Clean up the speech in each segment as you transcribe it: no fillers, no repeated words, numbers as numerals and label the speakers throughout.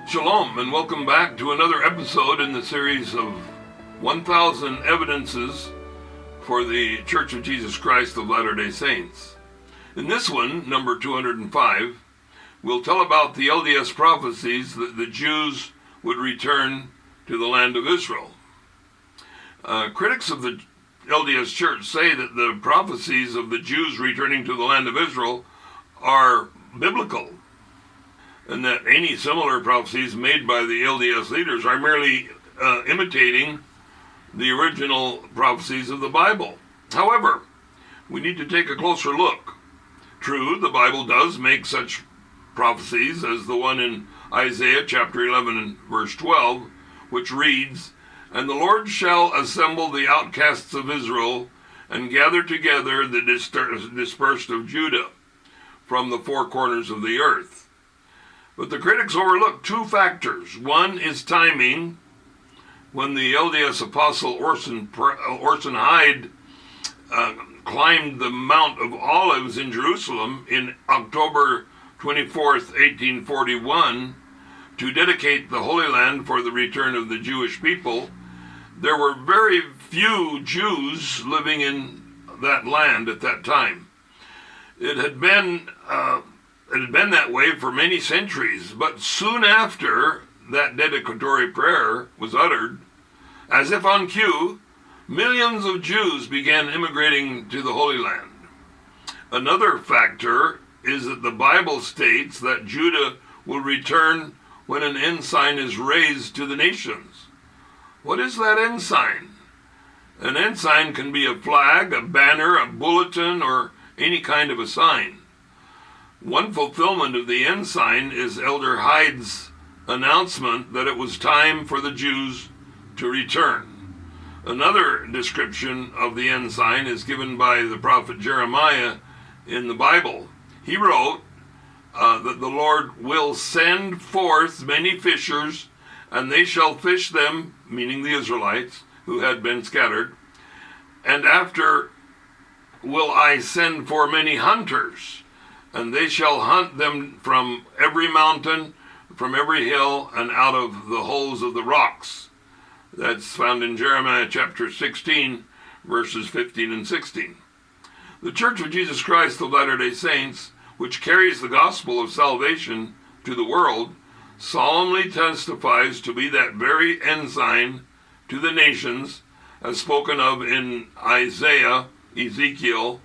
Speaker 1: Shalom, and welcome back to another episode in the series of 1,000 Evidences for the Church of Jesus Christ of Latter-day Saints. In this one, number 205, we'll tell about the LDS prophecies that the Jews would return to the land of Israel. Critics of the LDS Church say that the prophecies of the Jews returning to the land of Israel are biblical, and that any similar prophecies made by the LDS leaders are merely imitating the original prophecies of the Bible. However, we need to take a closer look. True, the Bible does make such prophecies as the one in Isaiah chapter 11 and verse 12, which reads, "And the Lord shall assemble the outcasts of Israel, and gather together the dispersed of Judah from the four corners of the earth." But the critics overlook two factors. One is timing. When the LDS apostle Orson Hyde climbed the Mount of Olives in Jerusalem in October 24th, 1841, to dedicate the Holy Land for the return of the Jewish people, there were very few Jews living in that land at that time. It had been that way for many centuries, but soon after that dedicatory prayer was uttered, as if on cue, millions of Jews began immigrating to the Holy Land. Another factor is that the Bible states that Judah will return when an ensign is raised to the nations. What is that ensign? An ensign can be a flag, a banner, a bulletin, or any kind of a sign. One fulfillment of the ensign is Elder Hyde's announcement that it was time for the Jews to return. Another description of the ensign is given by the prophet Jeremiah in the Bible. He wrote that the Lord will send forth many fishers, and they shall fish them, meaning the Israelites who had been scattered, and after will I send for many hunters, and they shall hunt them from every mountain, from every hill, and out of the holes of the rocks. That's found in Jeremiah chapter 16, verses 15 and 16. The Church of Jesus Christ of Latter-day Saints, which carries the gospel of salvation to the world, solemnly testifies to be that very ensign to the nations, as spoken of in Isaiah, Ezekiel,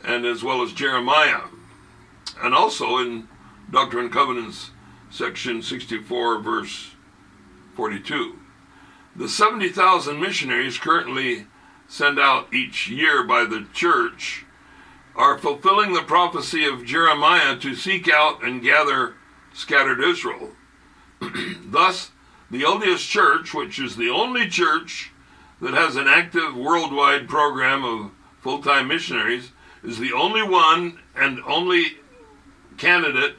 Speaker 1: and as well as Jeremiah, and also in Doctrine and Covenants, section 64, verse 42. The 70,000 missionaries currently sent out each year by the church are fulfilling the prophecy of Jeremiah to seek out and gather scattered Israel. Thus, the LDS Church, which is the only church that has an active worldwide program of full-time missionaries, is the only one and only candidate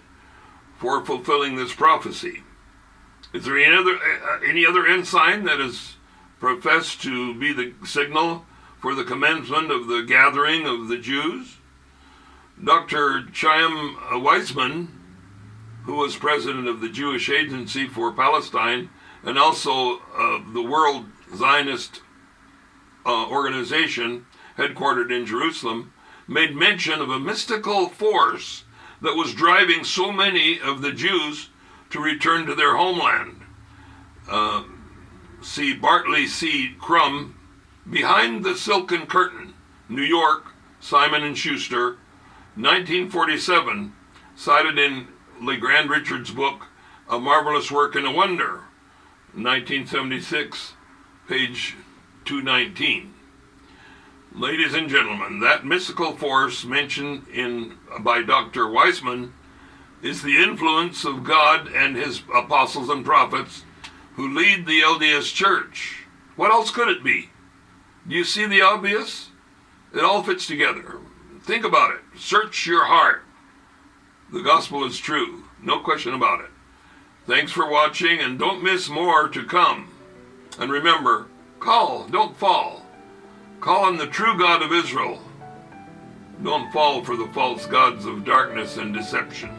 Speaker 1: for fulfilling this prophecy. Is there any other ensign that is professed to be the signal for the commencement of the gathering of the Jews? Dr. Chaim Weizmann, who was president of the Jewish Agency for Palestine and also the World Zionist organization headquartered in Jerusalem, made mention of a mystical force that was driving so many of the Jews to return to their homeland. See Bartley C. Crum, Behind the Silken Curtain, New York, Simon & Schuster, 1947, cited in LeGrand Richard's book, A Marvelous Work and a Wonder, 1976, page 219. Ladies and gentlemen, that mystical force mentioned by Dr. Weizmann is the influence of God and his apostles and prophets who lead the LDS Church. What else could it be? Do you see the obvious? It all fits together. Think about it. Search your heart. The gospel is true. No question about it. Thanks for watching, and don't miss more to come. And remember, call, don't fall. Call on the true God of Israel. Don't fall for the false gods of darkness and deception.